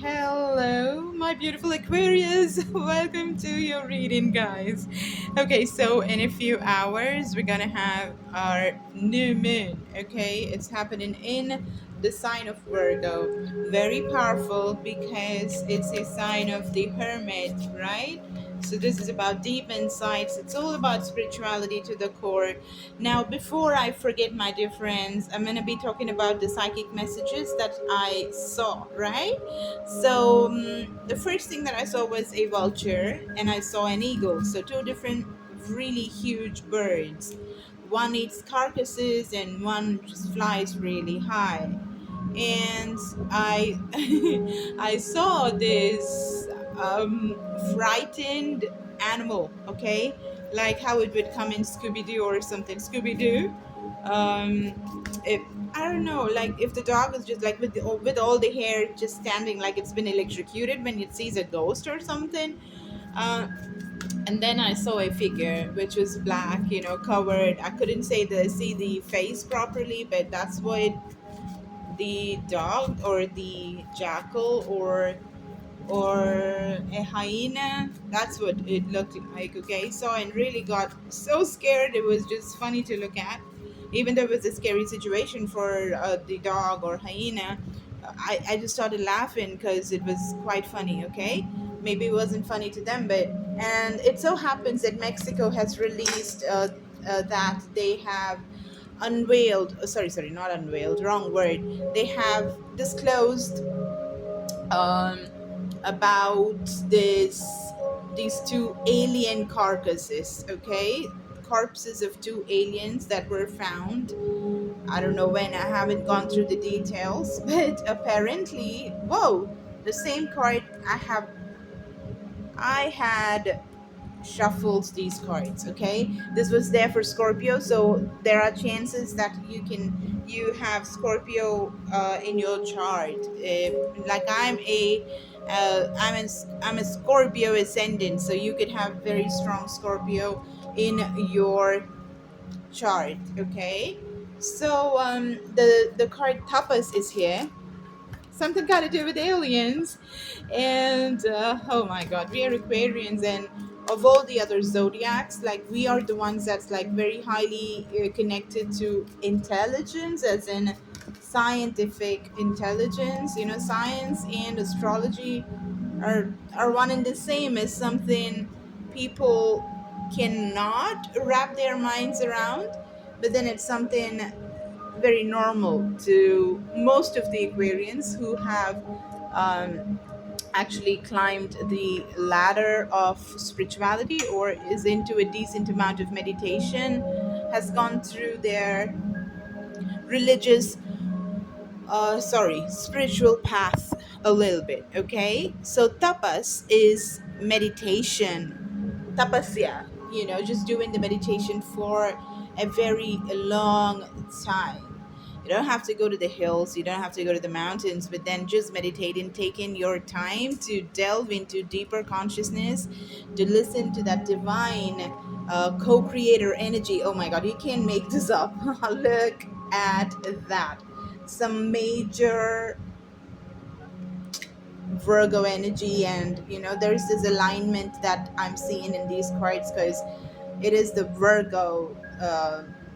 Hello, my beautiful Aquarius. Welcome to your reading, guys. Okay, so in a few hours, we're gonna have our new moon. Okay, it's happening in the sign of Virgo. Very powerful because it's a sign of the hermit, right? So, this is about deep insights. It's all about spirituality to the core. Now, before I forget, my dear friends, I'm gonna be talking about the psychic messages that I saw, right? So the first thing that I saw was a vulture and I saw an eagle. So two different really huge birds. One eats carcasses and one just flies really high. And I I saw this frightened animal, okay? Like how it would come in Scooby Doo or something. Scooby Doo. It, I don't know, like if the dog is just like with all the hair just standing like it's been electrocuted when it sees a ghost or something. Uh, and then I saw a figure which was black, covered. I couldn't see the face properly, but that's what the dog or the jackal or a hyena. That's what it looked like. Okay, so I really got so scared. It was just funny to look at, even though it was a scary situation for the dog or hyena. I just started laughing because it was quite funny. Okay, maybe it wasn't funny to them, but and it so happens that Mexico has released that they have unveiled. Sorry, not unveiled. Wrong word. They have disclosed um, about these two alien carcasses. Okay, corpses of two aliens that were found. I don't know when. I haven't gone through the details, but apparently, whoa, the same card I had shuffled these cards. Okay, this was there for Scorpio, so there are chances that you have Scorpio in your chart. Like I'm a Scorpio ascendant, so you could have very strong Scorpio in your chart. Okay, so the card tapas is here, something got to do with aliens. And oh my god, we are Aquarians, and of all the other zodiacs, like we are the ones that's like very highly connected to intelligence, as in scientific intelligence. Science and astrology are one and the same, as something people cannot wrap their minds around, but then it's something very normal to most of the Aquarians who have actually climbed the ladder of spirituality or is into a decent amount of meditation, has gone through their religious, spiritual path a little bit. Okay, so tapas is meditation, tapasya, just doing the meditation for a very long time. You don't have to go to the hills, you don't have to go to the mountains, but then just meditating, taking your time to delve into deeper consciousness, to listen to that divine co creator energy. Oh my god, you can't make this up. Look at that. Some major Virgo energy, and there's this alignment that I'm seeing in these cards because it is the Virgo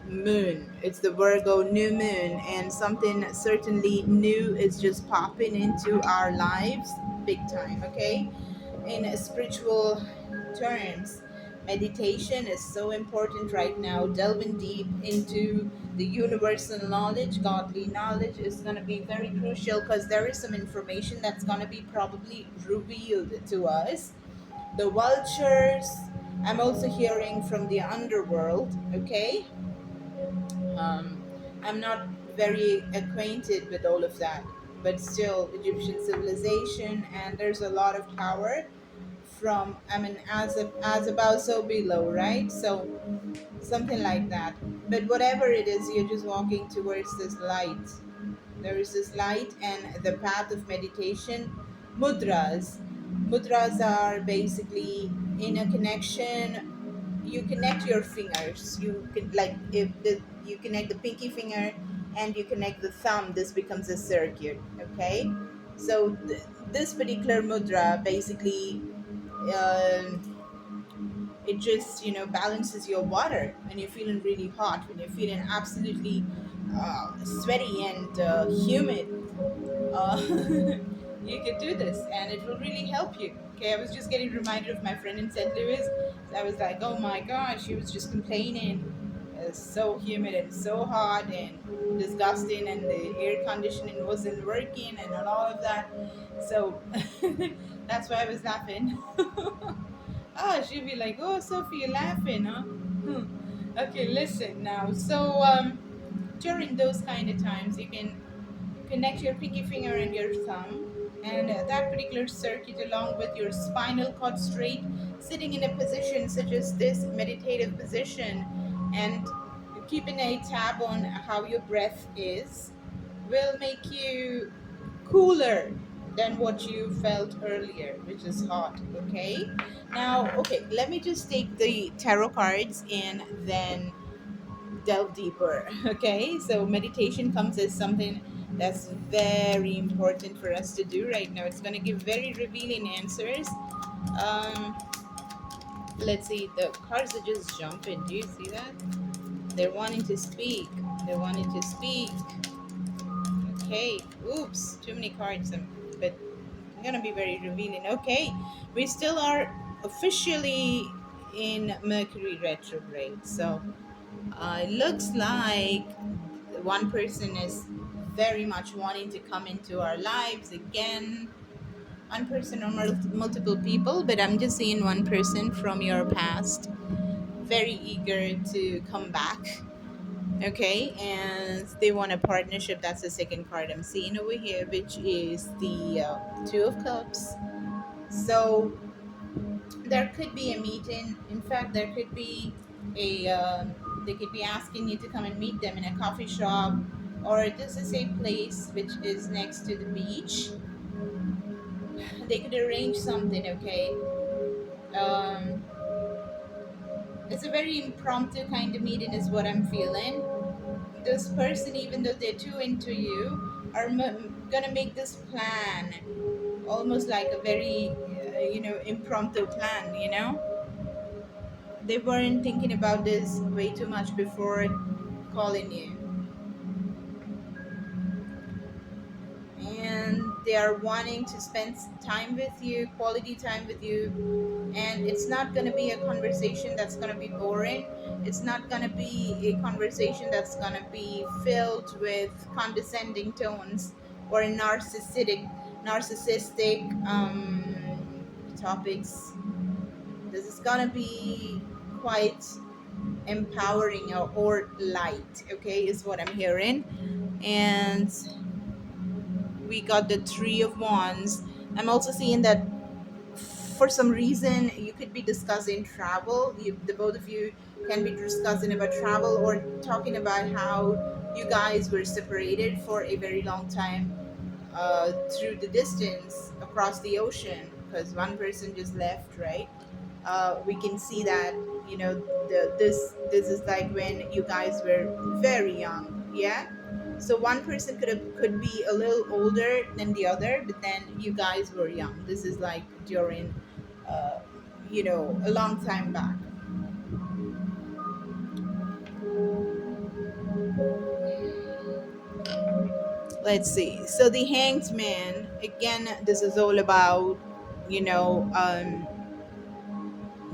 moon. It's the Virgo new moon, and something certainly new is just popping into our lives big time. Okay, in spiritual terms, meditation is so important right now. Delving deep into the universal knowledge, godly knowledge, is going to be very crucial because there is some information that's going to be probably revealed to us. The vultures, I'm also hearing from the underworld. Okay, um, I'm not very acquainted with all of that, but still, Egyptian civilization, and there's a lot of power from, I mean, as above, so below, right? So something like that. But whatever it is, you're just walking towards this light. There is this light and the path of meditation. Mudras. Mudras are basically in a connection. You connect your fingers. You can, like, if you connect the pinky finger and you connect the thumb, this becomes a circuit. Okay, So this particular mudra basically, um, it just balances your water when you're feeling really hot, when you're feeling absolutely sweaty and humid. uh, you could do this and it will really help you. Okay, I was just getting reminded of my friend in St. Louis. So I was like, oh my gosh, she was just complaining. It's so humid and so hot and disgusting, and the air conditioning wasn't working and all of that. So that's why I was laughing. Oh, she'd be like, oh, Sophie, you're laughing, huh? Okay, listen now. So during those kind of times, you can connect your pinky finger and your thumb, and that particular circuit along with your spinal cord straight, sitting in a position such as this meditative position, and keeping a tab on how your breath is, will make you cooler than what you felt earlier, which is hot. Okay, now, okay, let me just take the tarot cards and then delve deeper. Okay, so meditation comes as something that's very important for us to do right now. It's going to give very revealing answers. um let's see, the cards are just jumping. Do you see that? They're wanting to speak. They're wanting to speak. Okay, oops, too many cards. But I'm gonna be very revealing. Okay, we still are officially in Mercury retrograde. So it looks like one person is very much wanting to come into our lives again. One person or multiple people, but I'm just seeing one person from your past, very eager to come back. Okay, and they want a partnership. That's the second card I'm seeing over here, which is the Two of Cups. So there could be a meeting. In fact, there could be a they could be asking you to come and meet them in a coffee shop, or this is a place which is next to the beach. They could arrange something. Okay, um, it's a very impromptu kind of meeting, is what I'm feeling. This person, even though they're too into you, are gonna make this plan almost like a very impromptu plan. They weren't thinking about this way too much before calling you, and they are wanting to spend time with you, quality time with you. And it's not going to be a conversation that's going to be boring. It's not going to be a conversation that's going to be filled with condescending tones or narcissistic topics. This is going to be quite empowering, or light. Okay, is what I'm hearing. And we got the Three of Wands. I'm also seeing that for some reason you could be discussing travel. The both of you can be discussing about travel, or talking about how you guys were separated for a very long time, through the distance across the ocean, because one person just left, right? We can see that, this is like when you guys were very young. Yeah, so one person could be a little older than the other, but then you guys were young. This is like during uh, a long time back. Let's see. So the Hanged Man, again, this is all about you know um,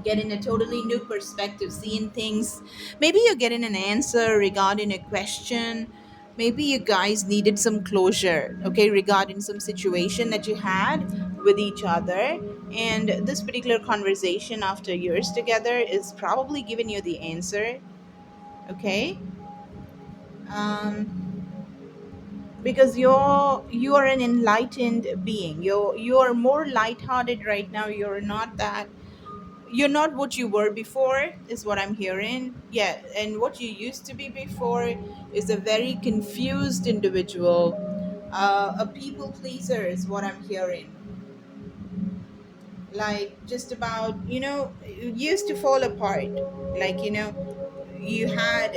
getting a totally new perspective, seeing things. Maybe you're getting an answer regarding a question. Maybe you guys needed some closure, okay, regarding some situation that you had with each other. And this particular conversation after years together is probably giving you the answer, okay? Um, because you're an enlightened being. You're more lighthearted right now. You're not what you were before, is what I'm hearing. Yeah, and what you used to be before is a very confused individual, a people pleaser, is what I'm hearing. Like, just about, you used to fall apart. Like, you had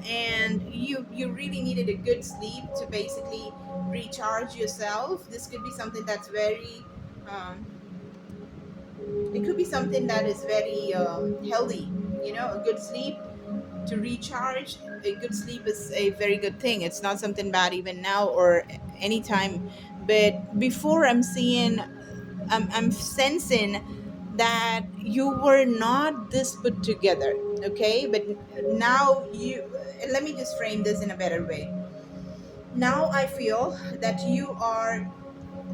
and you really needed a good sleep to basically recharge yourself. This could be something that's very um, it could be something that is very healthy. A good sleep to recharge. A good sleep is a very good thing. It's not something bad even now or anytime. But before, I'm sensing that you were not this put together. Okay, but now you let me just frame this in a better way. Now I feel that you are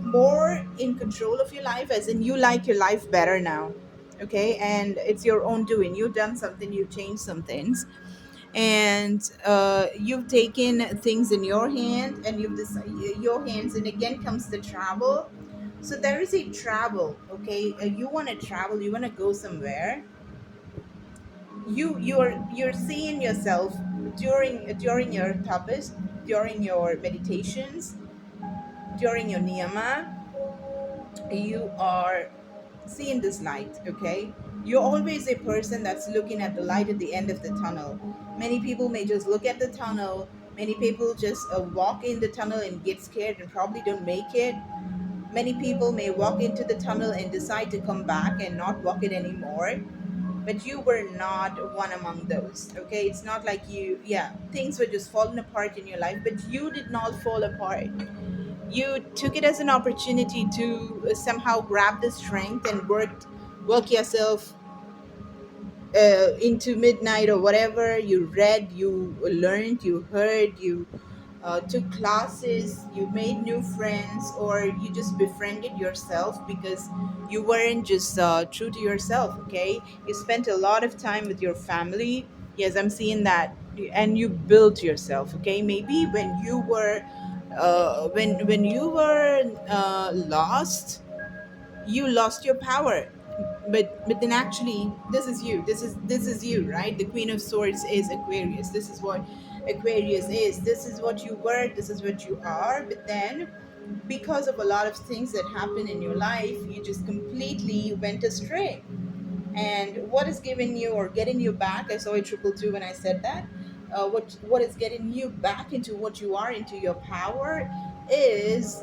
more in control of your life, as in you like your life better now. Okay, and it's your own doing. You've done something, you've changed some things, and you've taken things in your hand, and you've decided your hands, and again comes the travel. So there is a travel. Okay, you want to travel, you want to go somewhere. You're seeing yourself during your tapas, during your meditations, during your niyama. You are seeing this light. Okay, you're always a person that's looking at the light at the end of the tunnel. Many people may just look at the tunnel. Many people just walk in the tunnel and get scared and probably don't make it. Many people may walk into the tunnel and decide to come back and not walk it anymore, but you were not one among those. Okay, it's not like you, yeah, things were just falling apart in your life, but you did not fall apart. You took it as an opportunity to somehow grab the strength and work yourself into midnight or whatever. You read, you learned, you heard, you took classes, you made new friends, or you just befriended yourself because you weren't just true to yourself. Okay, you spent a lot of time with your family. Yes, I'm seeing that. And you built yourself. Okay, maybe when you were lost, you lost your power. But then actually, this is you, right? The Queen of Swords is Aquarius. This is what Aquarius is. This is what you were, this is what you are. But then, because of a lot of things that happen in your life, you just completely went astray. And what is giving you or getting you back? I saw a triple two when I said that. What is getting you back into what you are, into your power, is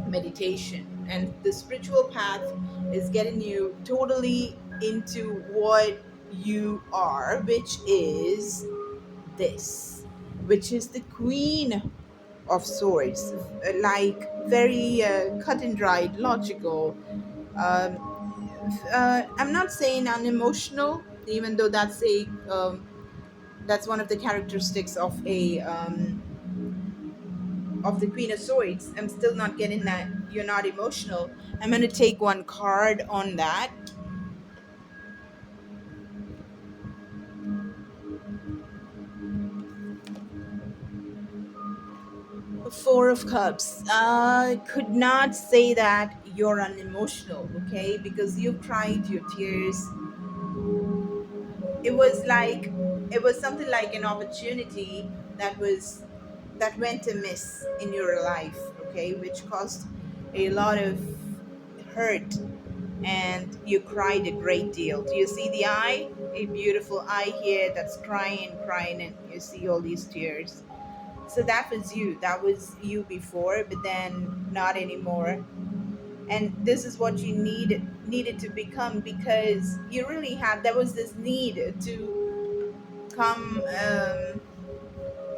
meditation. And the spiritual path is getting you totally into what you are, which is this, which is the Queen of Swords. Like very cut and dried, logical. I'm not saying unemotional, even though that's one of the characteristics of the Queen of Swords. I'm still not getting that you're not emotional. I'm going to take one card on that. Four of Cups. I could not say that you're unemotional, okay? Because you cried your tears. It was like it was something like an opportunity that went amiss in your life, okay, which caused a lot of hurt, and you cried a great deal. Do you see the eye? A beautiful eye here that's crying, crying, and you see all these tears. So that was you. That was you before, but then not anymore. And this is what you needed to become, because you really had there was this need to come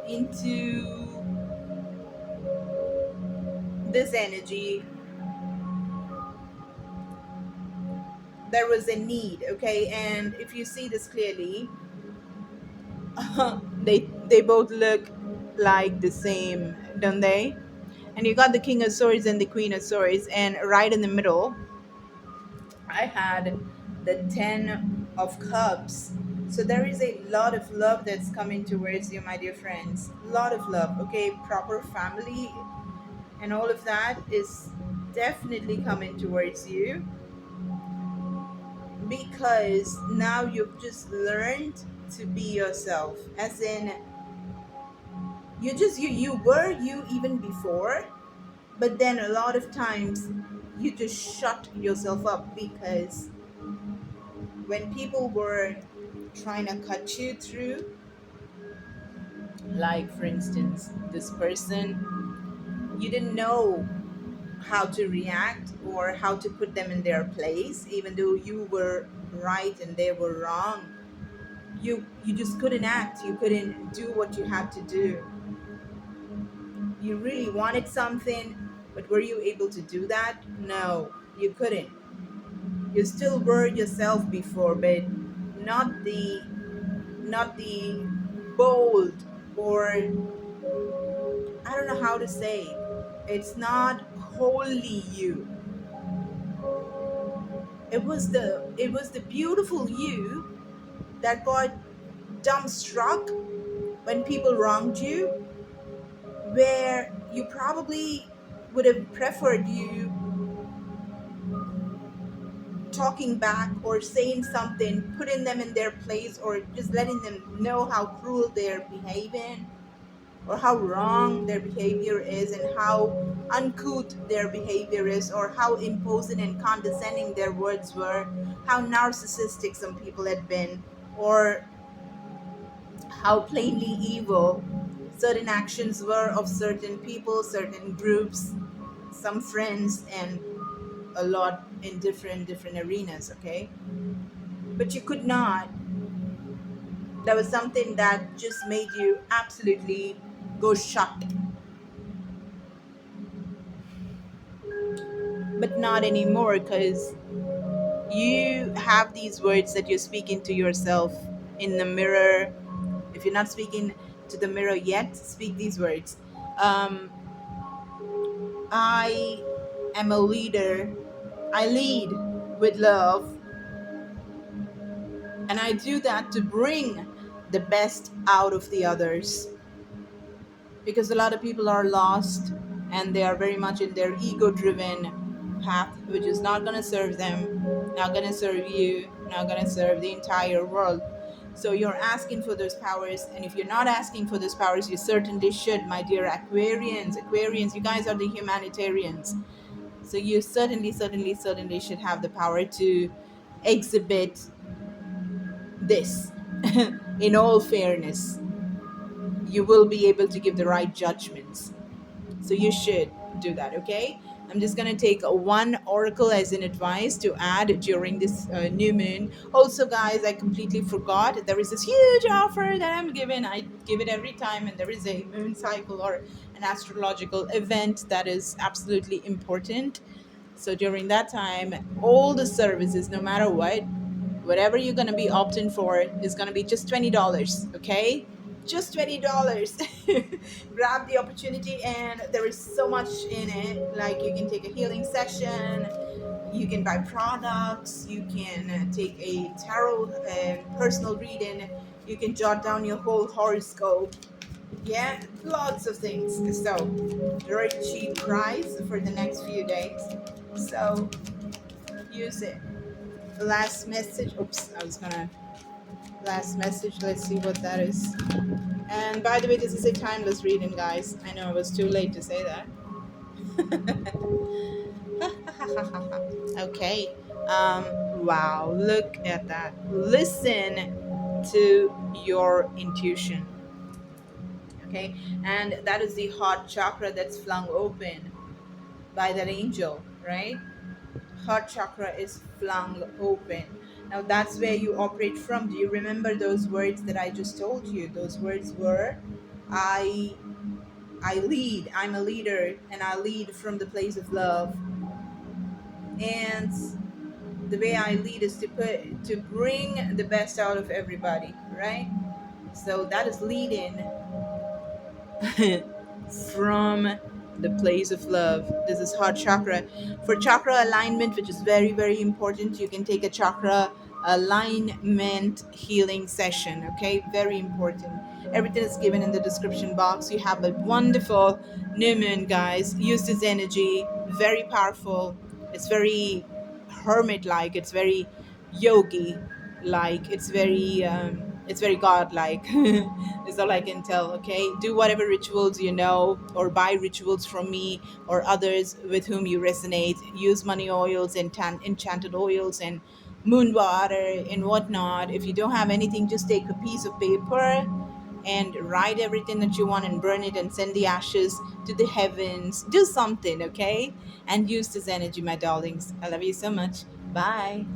into this energy. There was a need, okay? And if you see this clearly, they both look like the same, don't they? And you got the King of Swords and the Queen of Swords, and right in the middle I had the Ten of Cups. So there is a lot of love that's coming towards you, my dear friends. A lot of love, okay? Proper family and all of that is definitely coming towards you, because now you've just learned to be yourself. As in, you were you even before, but then a lot of times you just shut yourself up, because when people were trying to cut you through, Like, for instance, this person, you didn't know how to react or how to put them in their place, even though you were right and they were wrong. You just couldn't act. You couldn't do what you had to do. You really wanted something, but were you able to do that? No, you couldn't. You still were yourself before, but not the bold, or I don't know how to say. It's not wholly you. It was the beautiful you that got dumbstruck when people wronged you, where you probably would have preferred you talking back or saying something, putting them in their place, or just letting them know how cruel they're behaving, or how wrong their behavior is, and how uncouth their behavior is, or how imposing and condescending their words were, how narcissistic some people had been, or how plainly evil certain actions were of certain people, certain groups, some friends, and a lot in different arenas, okay? But you could not. There was something that just made you absolutely go shut. But not anymore, because you have these words that you're speaking to yourself in the mirror. If you're not speaking to the mirror yet, speak these words. um, I am a leader. I lead with love, and I do that to bring the best out of the others, because a lot of people are lost and they are very much in their ego driven path, which is not going to serve them, not going to serve you, not going to serve the entire world. So you're asking for those powers, and if you're not asking for those powers, you certainly should, my dear Aquarians. You guys are the humanitarians, so you certainly should have the power to exhibit this. In all fairness, you will be able to give the right judgments. So you should do that, okay? I'm just going to take one oracle as an advice to add during this new moon. Also, guys, I completely forgot. There is this huge offer that I'm giving. I give it every time, and there is a moon cycle or an astrological event that is absolutely important. So during that time, all the services, no matter what, whatever you're going to be opting for, is going to be just $20, okay? Just $20. Grab the opportunity, and there is so much in it. Like, you can take a healing session, you can buy products, you can take a tarot personal reading, you can jot down your whole horoscope. Yeah, lots of things. So, very cheap price for the next few days. So, use it. Last message. Oops, I was gonna. Last message. Let's see what that is. And by the way, this is a timeless reading, guys. I know I was too late to say that. Okay. Wow, look at that. Listen to your intuition. Okay. And that is the heart chakra that's flung open by that angel, right? Heart chakra is flung open. Now that's where you operate from. Do you remember those words that I just told you? Those words were, I I lead. I'm a leader, and I lead from the place of love. And the way I lead is to bring the best out of everybody, right? So that is leading from the place of love. This is heart chakra. For chakra alignment, which is very, very important, you can take a chakra alignment healing session. Okay, very important. Everything is given in the description box. You have a wonderful new moon, guys. Use this energy, very powerful. It's very hermit like, it's very yogi like, it's very godlike. Is all I can tell. Okay, do whatever rituals you know, or buy rituals from me or others with whom you resonate. Use money oils and enchanted oils and moon water and whatnot. If you don't have anything, just take a piece of paper and write everything that you want and burn it and send the ashes to the heavens. Do something, okay? And use this energy, my darlings. I love you so much. Bye.